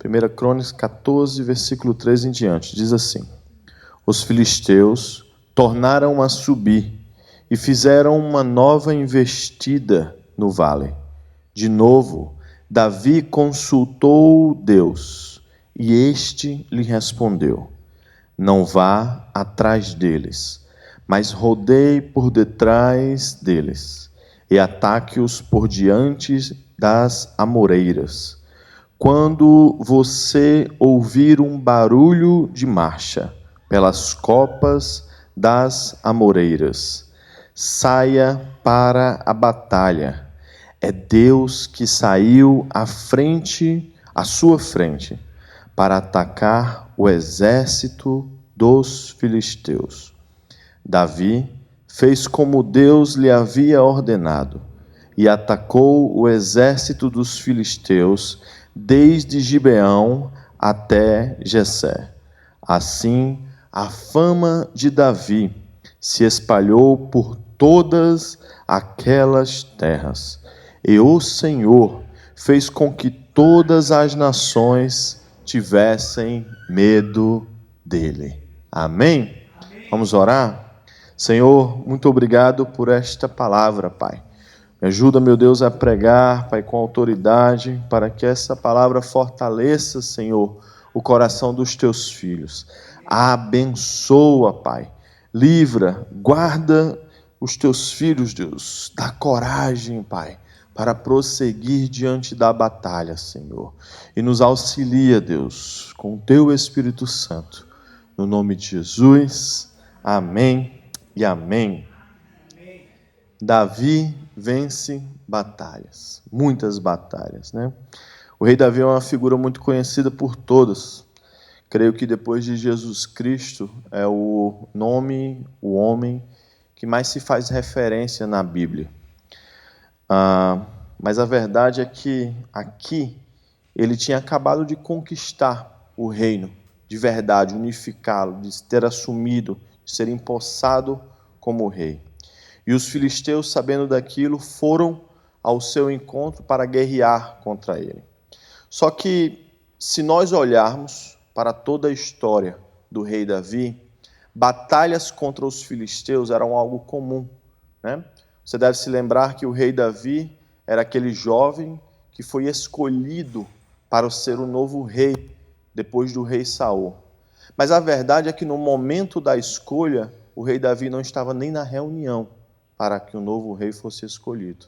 1 Crônicas 14, versículo 3 em diante, diz assim: Os filisteus tornaram a subir e fizeram uma nova investida no vale. De novo, Davi consultou Deus, e este lhe respondeu: Não vá atrás deles, mas rodeie por detrás deles, e ataque-os por diante das amoreiras. Quando você ouvir um barulho de marcha pelas copas das amoreiras, saia para a batalha. É Deus que saiu à sua frente, para atacar o exército dos filisteus. Davi fez como Deus lhe havia ordenado, e atacou o exército dos filisteus, desde Gibeão até Jessé. Assim, a fama de Davi se espalhou por todas aquelas terras, e o Senhor fez com que todas as nações tivessem medo dele. Amém? Vamos orar? Senhor, muito obrigado por esta palavra, Pai. Me ajuda, meu Deus, a pregar, Pai, com autoridade, para que essa palavra fortaleça, Senhor, o coração dos teus filhos. Abençoa, Pai. Livra, guarda os teus filhos, Deus. Dá coragem, Pai, para prosseguir diante da batalha, Senhor. E nos auxilia, Deus, com o teu Espírito Santo. No nome de Jesus, amém e amém. Davi vence batalhas, muitas batalhas, né? O rei Davi é uma figura muito conhecida por todos. Creio que depois de Jesus Cristo é o homem que mais se faz referência na Bíblia. Mas a verdade é que aqui ele tinha acabado de conquistar o reino, de verdade, unificá-lo, de ter assumido, de ser empossado como rei. E os filisteus, sabendo daquilo, foram ao seu encontro para guerrear contra ele. Só que, se nós olharmos para toda a história do rei Davi, batalhas contra os filisteus eram algo comum, né? Você deve se lembrar que o rei Davi era aquele jovem que foi escolhido para ser o novo rei, depois do rei Saul. Mas a verdade é que no momento da escolha, o rei Davi não estava nem na reunião para que o novo rei fosse escolhido.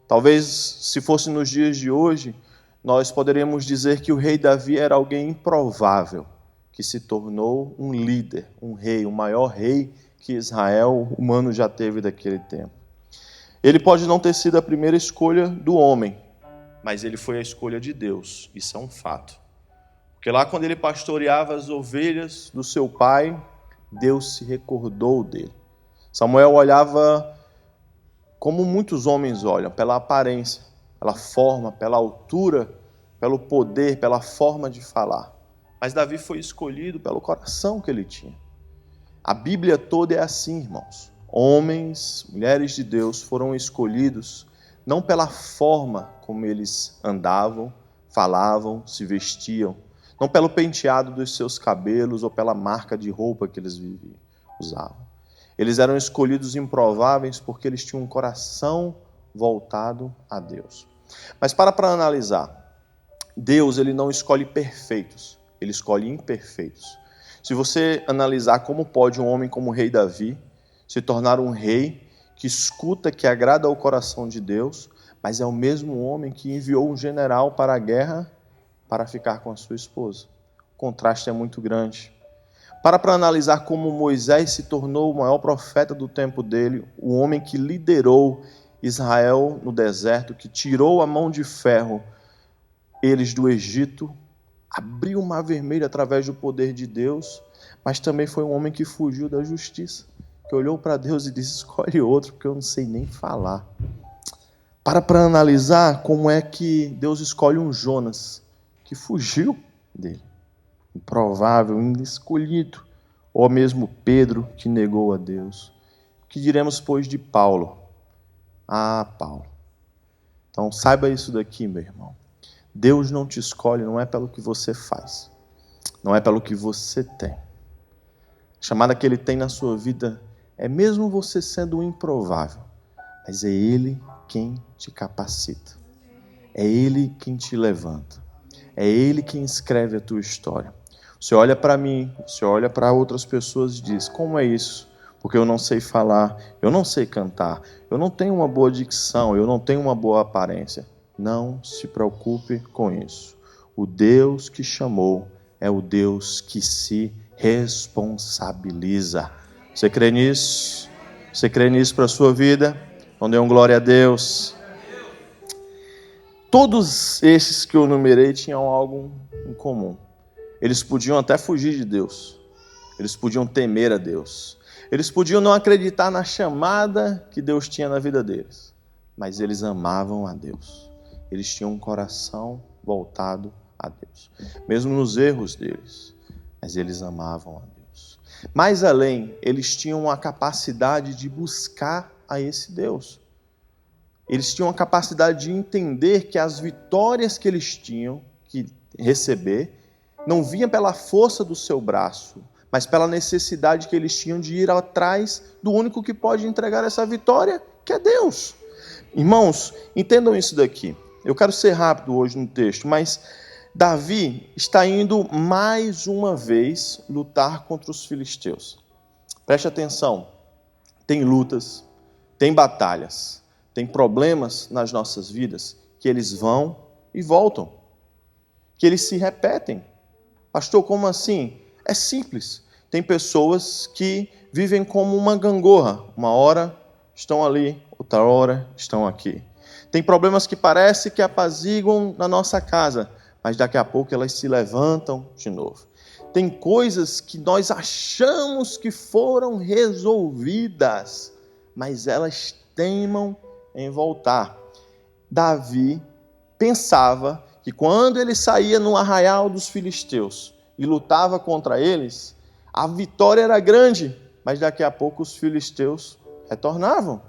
Talvez, se fosse nos dias de hoje, nós poderíamos dizer que o rei Davi era alguém improvável, que se tornou um líder, um rei, o maior rei que Israel humano já teve daquele tempo. Ele pode não ter sido a primeira escolha do homem, mas ele foi a escolha de Deus, isso é um fato. Porque lá quando ele pastoreava as ovelhas do seu pai, Deus se recordou dele. Samuel olhava como muitos homens olham, pela aparência, pela forma, pela altura, pelo poder, pela forma de falar. Mas Davi foi escolhido pelo coração que ele tinha. A Bíblia toda é assim, irmãos. Homens, mulheres de Deus foram escolhidos não pela forma como eles andavam, falavam, se vestiam, não pelo penteado dos seus cabelos ou pela marca de roupa que eles usavam. Eles eram escolhidos improváveis porque eles tinham um coração voltado a Deus. Mas para analisar, Deus ele não escolhe perfeitos, ele escolhe imperfeitos. Se você analisar como pode um homem como o rei Davi se tornar um rei que escuta, que agrada ao coração de Deus, mas é o mesmo homem que enviou um general para a guerra para ficar com a sua esposa. O contraste é muito grande. Para analisar como Moisés se tornou o maior profeta do tempo dele, o homem que liderou Israel no deserto, que tirou a mão de ferro eles do Egito, abriu o mar vermelho através do poder de Deus, mas também foi um homem que fugiu da justiça, que olhou para Deus e disse: escolhe outro, porque eu não sei nem falar. Para analisar como é que Deus escolhe um Jonas, que fugiu dele. Improvável, inescolhido, ou mesmo Pedro, que negou a Deus. O que diremos, pois, de Paulo? Paulo. Então, saiba isso daqui, meu irmão. Deus não te escolhe, não é pelo que você faz, não é pelo que você tem. A chamada que Ele tem na sua vida é mesmo você sendo um improvável, mas é Ele quem te capacita, é Ele quem te levanta, é Ele quem escreve a tua história. Você olha para mim, você olha para outras pessoas e diz, como é isso? Porque eu não sei falar, eu não sei cantar, eu não tenho uma boa dicção, eu não tenho uma boa aparência. Não se preocupe com isso. O Deus que chamou é o Deus que se responsabiliza. Você crê nisso? Você crê nisso para a sua vida? Então dê um glória a Deus. Todos esses que eu numerei tinham algo em comum. Eles podiam até fugir de Deus. Eles podiam temer a Deus. Eles podiam não acreditar na chamada que Deus tinha na vida deles. Mas eles amavam a Deus. Eles tinham um coração voltado a Deus. Mesmo nos erros deles. Mas eles amavam a Deus. Mais além, eles tinham a capacidade de buscar a esse Deus. Eles tinham a capacidade de entender que as vitórias que eles tinham que receber não vinha pela força do seu braço, mas pela necessidade que eles tinham de ir atrás do único que pode entregar essa vitória, que é Deus. Irmãos, entendam isso daqui. Eu quero ser rápido hoje no texto, mas Davi está indo mais uma vez lutar contra os filisteus. Preste atenção, tem lutas, tem batalhas, tem problemas nas nossas vidas que eles vão e voltam, que eles se repetem. Pastor, como assim? É simples. Tem pessoas que vivem como uma gangorra. Uma hora estão ali, outra hora estão aqui. Tem problemas que parece que apaziguam na nossa casa, mas daqui a pouco elas se levantam de novo. Tem coisas que nós achamos que foram resolvidas, mas elas teimam em voltar. Davi pensava que quando ele saía no arraial dos filisteus e lutava contra eles, a vitória era grande, mas daqui a pouco os filisteus retornavam.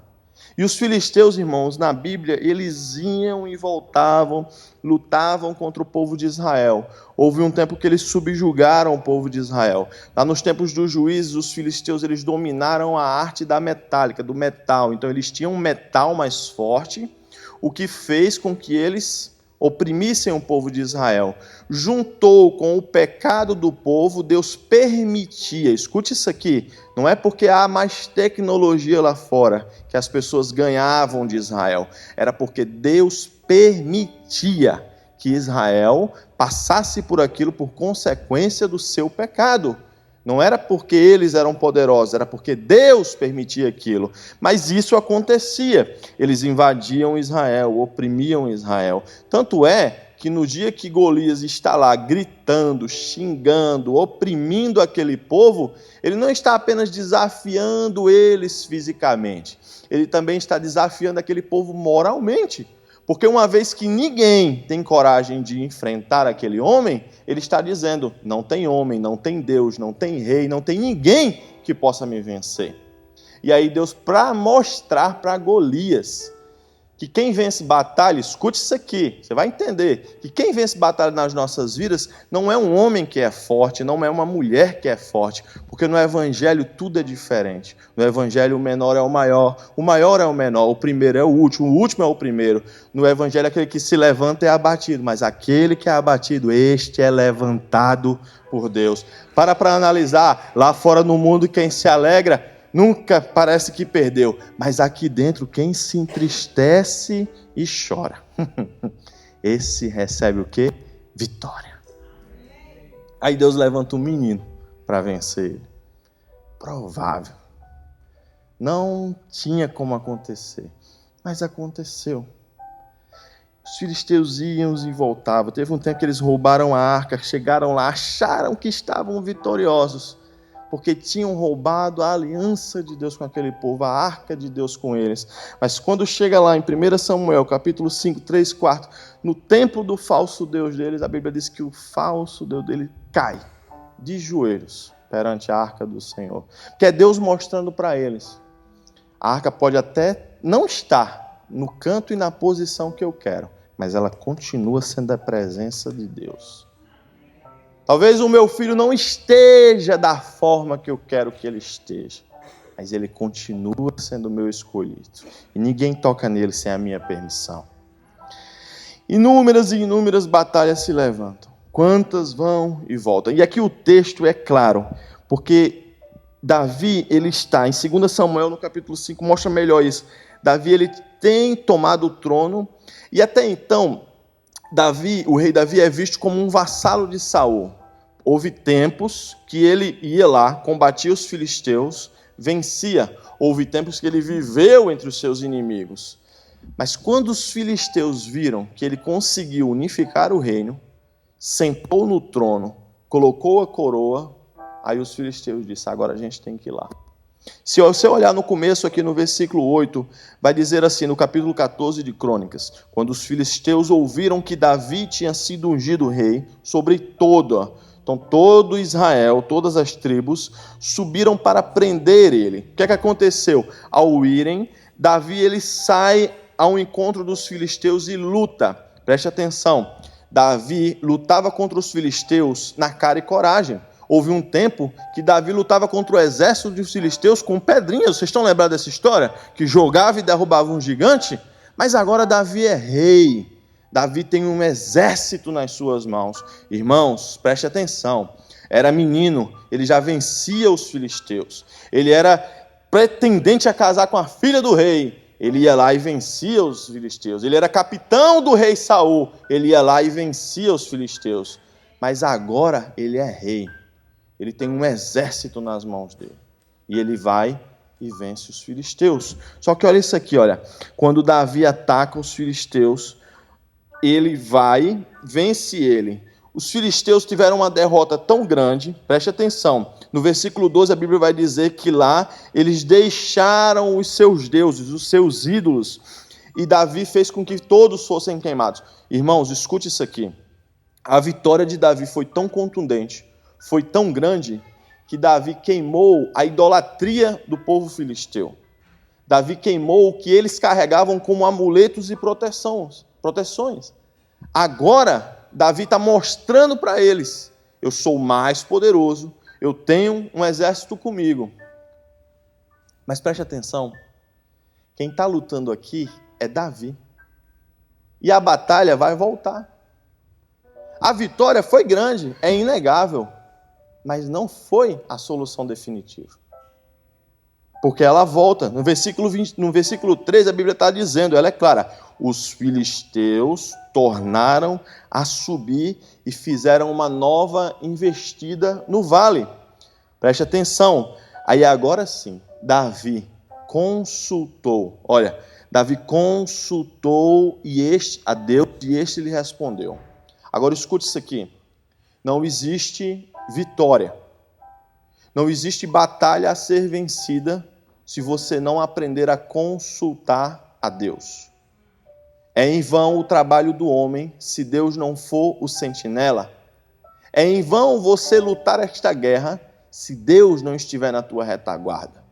E os filisteus, irmãos, na Bíblia, eles iam e voltavam, lutavam contra o povo de Israel. Houve um tempo que eles subjugaram o povo de Israel. Lá nos tempos dos juízes, os filisteus eles dominaram a arte da metálica, do metal. Então eles tinham um metal mais forte, o que fez com que eles oprimissem o povo de Israel. Juntou com o pecado do povo, Deus permitia, escute isso aqui, não é porque há mais tecnologia lá fora que as pessoas ganhavam de Israel, era porque Deus permitia que Israel passasse por aquilo por consequência do seu pecado. Não era porque eles eram poderosos, era porque Deus permitia aquilo. Mas isso acontecia. Eles invadiam Israel, oprimiam Israel. Tanto é que no dia que Golias está lá gritando, xingando, oprimindo aquele povo, ele não está apenas desafiando eles fisicamente. Ele também está desafiando aquele povo moralmente. Porque uma vez que ninguém tem coragem de enfrentar aquele homem, ele está dizendo, não tem homem, não tem Deus, não tem rei, não tem ninguém que possa me vencer. E aí Deus, para mostrar para Golias que quem vence batalha, escute isso aqui, você vai entender, que quem vence batalha nas nossas vidas não é um homem que é forte, não é uma mulher que é forte, porque no Evangelho tudo é diferente. No Evangelho o menor é o maior é o menor, o primeiro é o último é o primeiro. No Evangelho aquele que se levanta é abatido, mas aquele que é abatido, este é levantado por Deus. Para analisar, lá fora no mundo quem se alegra, nunca parece que perdeu, mas aqui dentro quem se entristece e chora, esse recebe o quê? Vitória. Aí Deus levanta um menino para vencer ele. Provável. Não tinha como acontecer, mas aconteceu. Os filisteus iam e voltavam. Teve um tempo que eles roubaram a arca, chegaram lá, acharam que estavam vitoriosos, porque tinham roubado a aliança de Deus com aquele povo, a arca de Deus com eles. Mas quando chega lá em 1 Samuel, capítulo 5, 3, 4, no templo do falso Deus deles, a Bíblia diz que o falso Deus dele cai de joelhos perante a arca do Senhor. Que é Deus mostrando para eles, a arca pode até não estar no canto e na posição que eu quero, mas ela continua sendo a presença de Deus. Talvez o meu filho não esteja da forma que eu quero que ele esteja, mas ele continua sendo o meu escolhido. E ninguém toca nele sem a minha permissão. Inúmeras e inúmeras batalhas se levantam. Quantas vão e voltam. E aqui o texto é claro, porque Davi, ele está, em 2 Samuel, no capítulo 5, mostra melhor isso. Davi, ele tem tomado o trono, e até então, o rei Davi é visto como um vassalo de Saul. Houve tempos que ele ia lá, combatia os filisteus, vencia. Houve tempos que ele viveu entre os seus inimigos. Mas quando os filisteus viram que ele conseguiu unificar o reino, sentou no trono, colocou a coroa, aí os filisteus disseram, agora a gente tem que ir lá. Se você olhar no começo aqui no versículo 8, vai dizer assim, no capítulo 14 de Crônicas, quando os filisteus ouviram que Davi tinha sido ungido rei sobre todo Israel, todas as tribos, subiram para prender ele. O que é que aconteceu? Ao irem, Davi ele sai ao encontro dos filisteus e luta. Preste atenção, Davi lutava contra os filisteus na cara e coragem. Houve um tempo que Davi lutava contra o exército dos filisteus com pedrinhas. Vocês estão lembrados dessa história? Que jogava e derrubava um gigante? Mas agora Davi é rei. Davi tem um exército nas suas mãos. Irmãos, preste atenção. Era menino, ele já vencia os filisteus. Ele era pretendente a casar com a filha do rei. Ele ia lá e vencia os filisteus. Ele era capitão do rei Saul. Ele ia lá e vencia os filisteus. Mas agora ele é rei. Ele tem um exército nas mãos dele. E ele vai e vence os filisteus. Só que olha isso aqui, olha. Quando Davi ataca os filisteus, ele vai, vence ele. Os filisteus tiveram uma derrota tão grande, preste atenção. No versículo 12 a Bíblia vai dizer que lá eles deixaram os seus deuses, os seus ídolos. E Davi fez com que todos fossem queimados. Irmãos, escute isso aqui. A vitória de Davi foi tão contundente, foi tão grande, que Davi queimou a idolatria do povo filisteu. Davi queimou o que eles carregavam como amuletos e proteções. Agora, Davi está mostrando para eles, eu sou mais poderoso, eu tenho um exército comigo. Mas preste atenção, quem está lutando aqui é Davi. E a batalha vai voltar. A vitória foi grande, é inegável, mas não foi a solução definitiva. Porque ela volta. No versículo 3, a Bíblia está dizendo, ela é clara, os filisteus tornaram a subir e fizeram uma nova investida no vale. Preste atenção. Aí agora sim, Davi consultou. Olha, Davi consultou a Deus e este lhe respondeu. Agora escute isso aqui. Não existe vitória. Não existe batalha a ser vencida se você não aprender a consultar a Deus. É em vão o trabalho do homem se Deus não for o sentinela. É em vão você lutar esta guerra se Deus não estiver na tua retaguarda.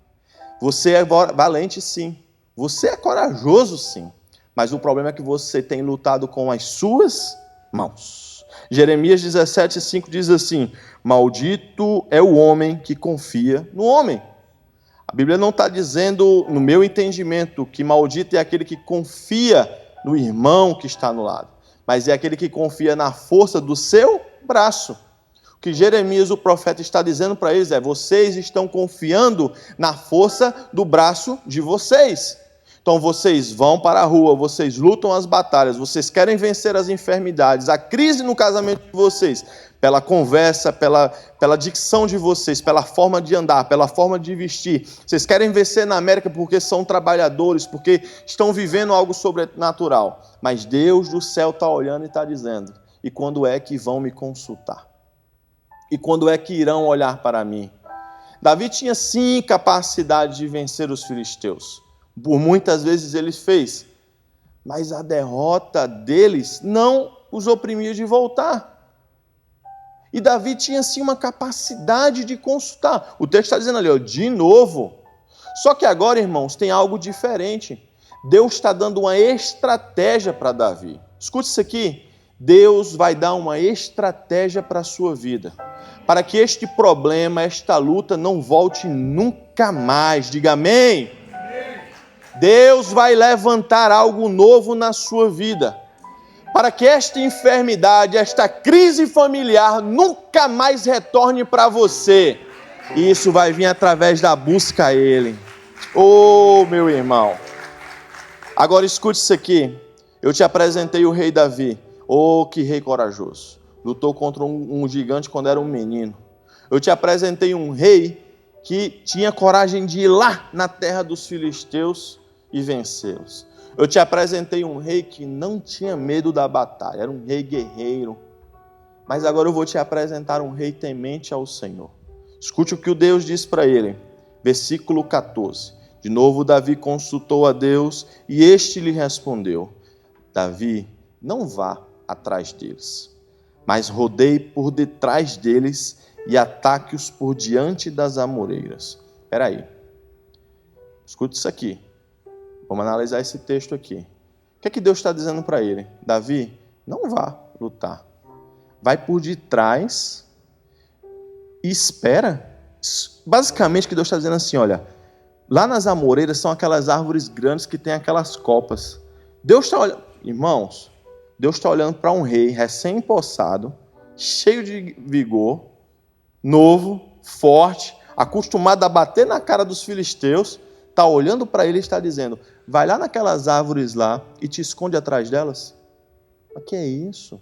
Você é valente sim. Você é corajoso sim. Mas o problema é que você tem lutado com as suas mãos. Jeremias 17:5 diz assim, maldito é o homem que confia no homem. A Bíblia não está dizendo, no meu entendimento, que maldito é aquele que confia no irmão que está no lado, mas é aquele que confia na força do seu braço. O que Jeremias, o profeta, está dizendo para eles é, vocês estão confiando na força do braço de vocês. Então vocês vão para a rua, vocês lutam as batalhas, vocês querem vencer as enfermidades, a crise no casamento de vocês, pela conversa, pela dicção de vocês, pela forma de andar, pela forma de vestir. Vocês querem vencer na América porque são trabalhadores, porque estão vivendo algo sobrenatural. Mas Deus do céu está olhando e está dizendo, e quando é que vão me consultar? E quando é que irão olhar para mim? Davi tinha sim capacidade de vencer os filisteus. Por muitas vezes ele fez, mas a derrota deles não os oprimia de voltar. E Davi tinha sim uma capacidade de consultar. O texto está dizendo ali, de novo. Só que agora, irmãos, tem algo diferente. Deus está dando uma estratégia para Davi. Escute isso aqui. Deus vai dar uma estratégia para a sua vida, para que este problema, esta luta não volte nunca mais. Diga amém. Deus vai levantar algo novo na sua vida, para que esta enfermidade, esta crise familiar nunca mais retorne para você. E isso vai vir através da busca a Ele. Oh, meu irmão. Agora escute isso aqui. Eu te apresentei o rei Davi. Oh, que rei corajoso. Lutou contra um gigante quando era um menino. Eu te apresentei um rei que tinha coragem de ir lá na terra dos filisteus e vencê-los. Eu te apresentei um rei que não tinha medo da batalha. Era um rei guerreiro. Mas agora eu vou te apresentar um rei temente ao Senhor. Escute o que o Deus diz para ele. Versículo 14. De novo Davi consultou a Deus e este lhe respondeu: Davi, não vá atrás deles, mas rodeie por detrás deles e ataque-os por diante das amoreiras. Espera aí. Escute isso aqui. Vamos analisar esse texto aqui. O que é que Deus está dizendo para ele? Davi, não vá lutar. Vai por detrás e espera. Basicamente o que Deus está dizendo assim, olha, lá nas amoreiras são aquelas árvores grandes que tem aquelas copas. Deus está olhando, irmãos, Deus está olhando para um rei recém-empossado, cheio de vigor, novo, forte, acostumado a bater na cara dos filisteus, está olhando para ele e está dizendo, vai lá naquelas árvores lá e te esconde atrás delas. O que é isso?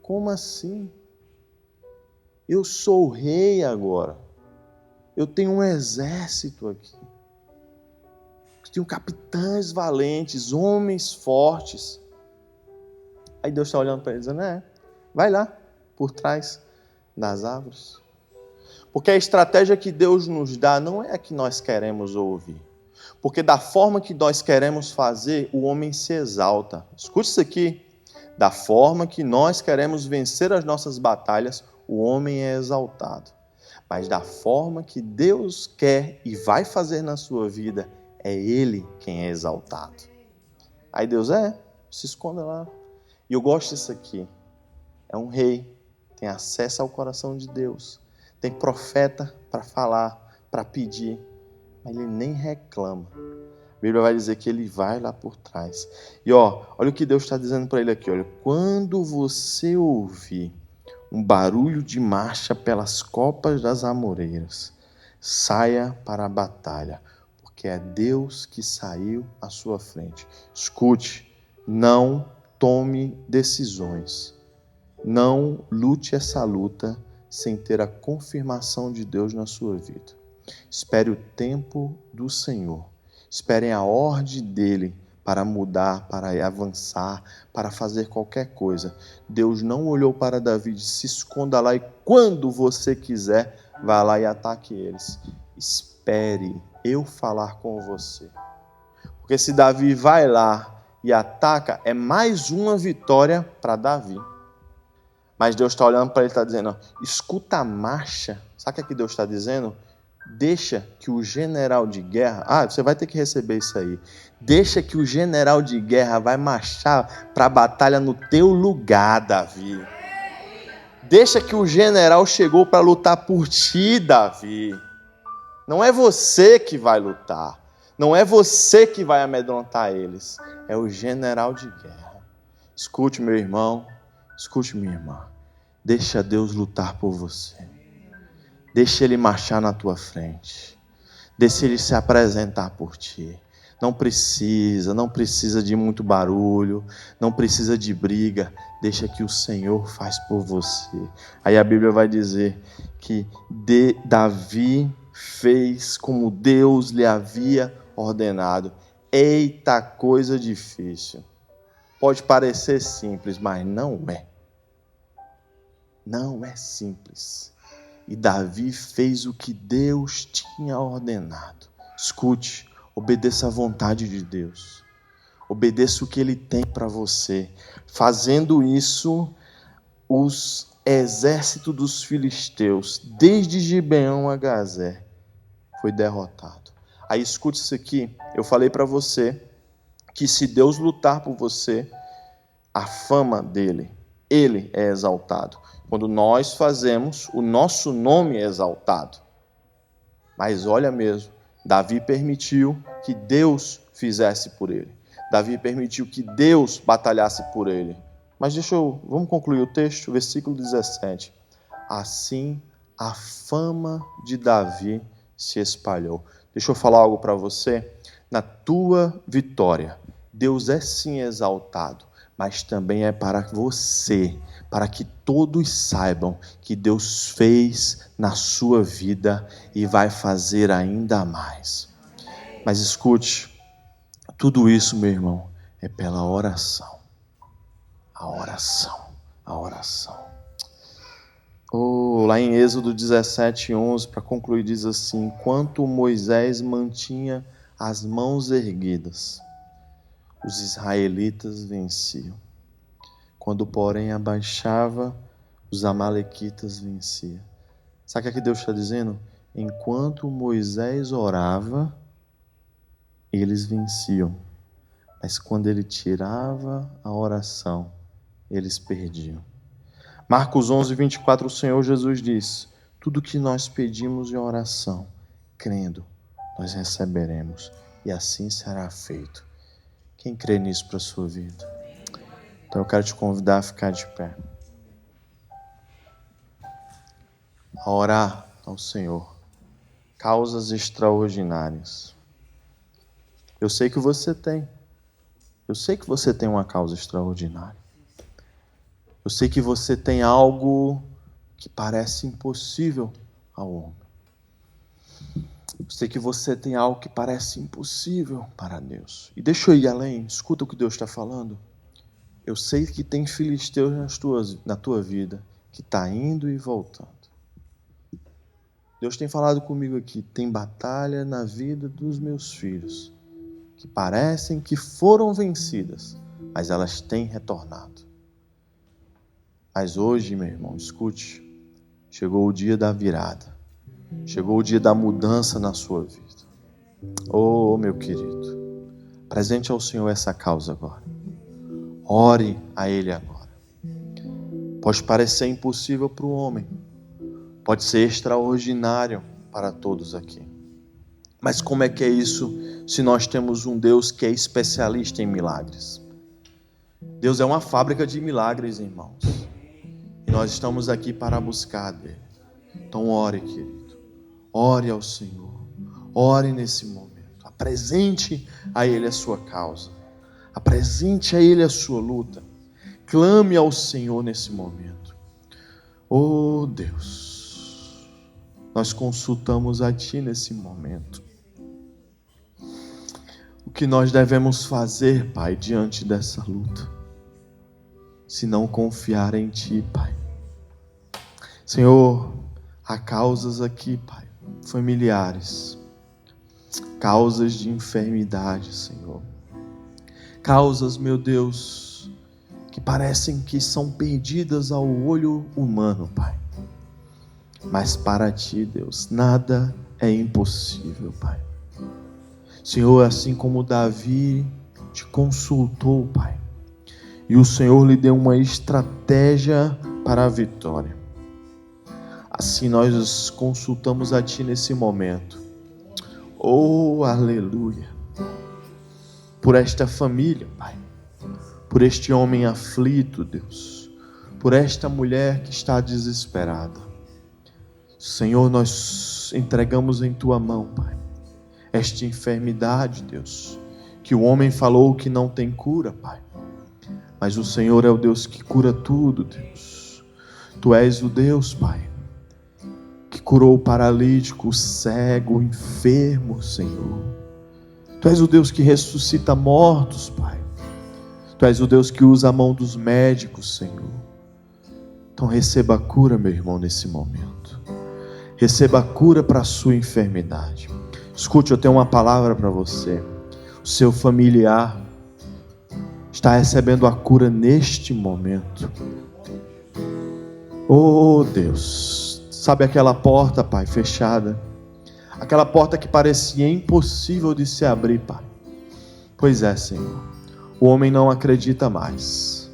Como assim? Eu sou o rei agora. Eu tenho um exército aqui. Eu tenho capitães valentes, homens fortes. Aí Deus está olhando para ele dizendo, vai lá, por trás das árvores. Porque a estratégia que Deus nos dá não é a que nós queremos ouvir. Porque da forma que nós queremos fazer, o homem se exalta. Escute isso aqui. Da forma que nós queremos vencer as nossas batalhas, o homem é exaltado. Mas da forma que Deus quer e vai fazer na sua vida, é Ele quem é exaltado. Aí Deus se esconda lá. E eu gosto disso aqui. É um rei, tem acesso ao coração de Deus. Tem profeta para falar, para pedir. Mas ele nem reclama. A Bíblia vai dizer que ele vai lá por trás. E olha o que Deus está dizendo para ele aqui. Olha, quando você ouvir um barulho de marcha pelas copas das amoreiras, saia para a batalha, porque é Deus que saiu à sua frente. Escute, não tome decisões. Não lute essa luta sem ter a confirmação de Deus na sua vida. Espere o tempo do Senhor. Esperem a ordem dele para mudar, para avançar, para fazer qualquer coisa. Deus não olhou para Davi e disse, se esconda lá e quando você quiser, vá lá e ataque eles. Espere eu falar com você. Porque se Davi vai lá e ataca, é mais uma vitória para Davi. Mas Deus está olhando para ele e está dizendo, escuta a marcha. Sabe o que Deus está dizendo? Deixa que o general de guerra... você vai ter que receber isso aí. Deixa que o general de guerra vai marchar para a batalha no teu lugar, Davi. Deixa que o general chegou para lutar por ti, Davi. Não é você que vai lutar. Não é você que vai amedrontar eles. É o general de guerra. Escute, meu irmão. Escute, minha irmã. Deixa Deus lutar por você. Deixa Ele marchar na tua frente. Deixa Ele se apresentar por ti. Não precisa de muito barulho, não precisa de briga. Deixa que o Senhor faz por você. Aí a Bíblia vai dizer que Davi fez como Deus lhe havia ordenado. Eita, coisa difícil. Pode parecer simples, mas não é. Não é simples. E Davi fez o que Deus tinha ordenado. Escute, obedeça à vontade de Deus. Obedeça o que Ele tem para você. Fazendo isso, os exércitos dos filisteus, desde Gibeão a Gazé, foi derrotado. Aí escute isso aqui. Eu falei para você que se Deus lutar por você, a fama dele, ele é exaltado. Quando nós fazemos, o nosso nome é exaltado. Mas olha mesmo, Davi permitiu que Deus fizesse por ele. Davi permitiu que Deus batalhasse por ele. Mas vamos concluir o texto, versículo 17. Assim a fama de Davi se espalhou. Deixa eu falar algo para você. Na tua vitória, Deus é sim exaltado, mas também é para você, para que todos saibam que Deus fez na sua vida e vai fazer ainda mais. Mas escute, tudo isso, meu irmão, é pela oração. A oração. Lá em Êxodo 17:11, para concluir, diz assim: enquanto Moisés mantinha as mãos erguidas, os israelitas venciam. Quando, porém, abaixava, os amalequitas venciam. Sabe o que Deus está dizendo? Enquanto Moisés orava, eles venciam. Mas quando ele tirava a oração, eles perdiam. Marcos 11:24, o Senhor Jesus diz: tudo que nós pedimos em oração, crendo, nós receberemos, e assim será feito. Quem crê nisso para a sua vida? Então eu quero te convidar a ficar de pé, a orar ao Senhor, causas extraordinárias. Eu sei que você tem uma causa extraordinária. Eu sei que você tem algo que parece impossível ao homem. Eu sei que você tem algo que parece impossível para Deus. E deixa eu ir além, escuta o que Deus está falando. Eu sei que tem filisteus na tua vida que está indo e voltando. Deus tem falado comigo aqui, tem batalha na vida dos meus filhos que parecem que foram vencidas, mas elas têm retornado. Mas hoje, meu irmão, escute, chegou o dia da virada, chegou o dia da mudança na sua vida. Oh, meu querido, apresente ao Senhor essa causa agora. Ore a Ele agora. Pode parecer impossível para o homem, pode ser extraordinário para todos aqui. Mas como é que é isso se nós temos um Deus que é especialista em milagres? Deus é uma fábrica de milagres, irmãos. E nós estamos aqui para buscar dele. Então ore, querido. Ore ao Senhor. Ore nesse momento. Apresente a Ele a sua causa. Apresente a Ele a sua luta. Clame ao Senhor nesse momento. Oh Deus, nós consultamos a Ti nesse momento. O que nós devemos fazer, Pai, diante dessa luta? Se não confiar em Ti, Pai. Senhor, há causas aqui, Pai, familiares, causas de enfermidade, Senhor. Causas, meu Deus, que parecem que são perdidas ao olho humano, Pai. Mas para Ti, Deus, nada é impossível, Pai. Senhor, assim como Davi te consultou, Pai, e o Senhor lhe deu uma estratégia para a vitória, assim nós consultamos a Ti nesse momento. Oh, aleluia! Por esta família, Pai, por este homem aflito, Deus, por esta mulher que está desesperada. Senhor, nós entregamos em Tua mão, Pai, esta enfermidade, Deus, que o homem falou que não tem cura, Pai, mas o Senhor é o Deus que cura tudo, Deus. Tu és o Deus, Pai, que curou o paralítico, o cego, o enfermo, Senhor. Tu és o Deus que ressuscita mortos, Pai. Tu és o Deus que usa a mão dos médicos, Senhor. Então receba a cura, meu irmão, nesse momento. Receba a cura para a sua enfermidade. Escute, eu tenho uma palavra para você. O seu familiar está recebendo a cura neste momento. Oh, Deus, sabe aquela porta, Pai, fechada? Aquela porta que parecia impossível de se abrir, Pai. Pois é, Senhor, o homem não acredita mais,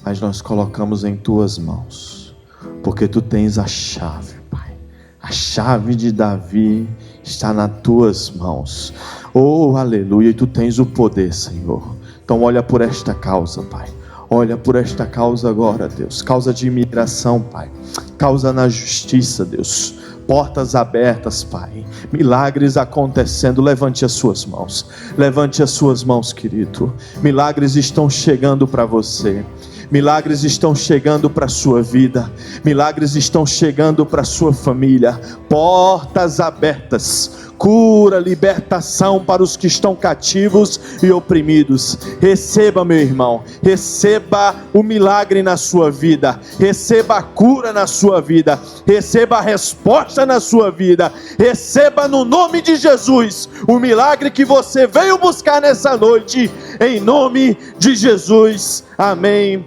mas nós colocamos em tuas mãos, porque tu tens a chave, Pai. A chave de Davi está nas tuas mãos. Oh, aleluia, e tu tens o poder, Senhor. Então olha por esta causa, Pai. Olha por esta causa agora, Deus. Causa de imigração, Pai. Causa na justiça, Deus. Portas abertas, Pai. Milagres acontecendo. Levante as suas mãos. Levante as suas mãos, querido. Milagres estão chegando para você. Milagres estão chegando para a sua vida. Milagres estão chegando para a sua família. Portas abertas. Cura, libertação para os que estão cativos e oprimidos. Receba, meu irmão. Receba o milagre na sua vida. Receba a cura na sua vida. Receba a resposta na sua vida. Receba no nome de Jesus o milagre que você veio buscar nessa noite. Em nome de Jesus. Amém.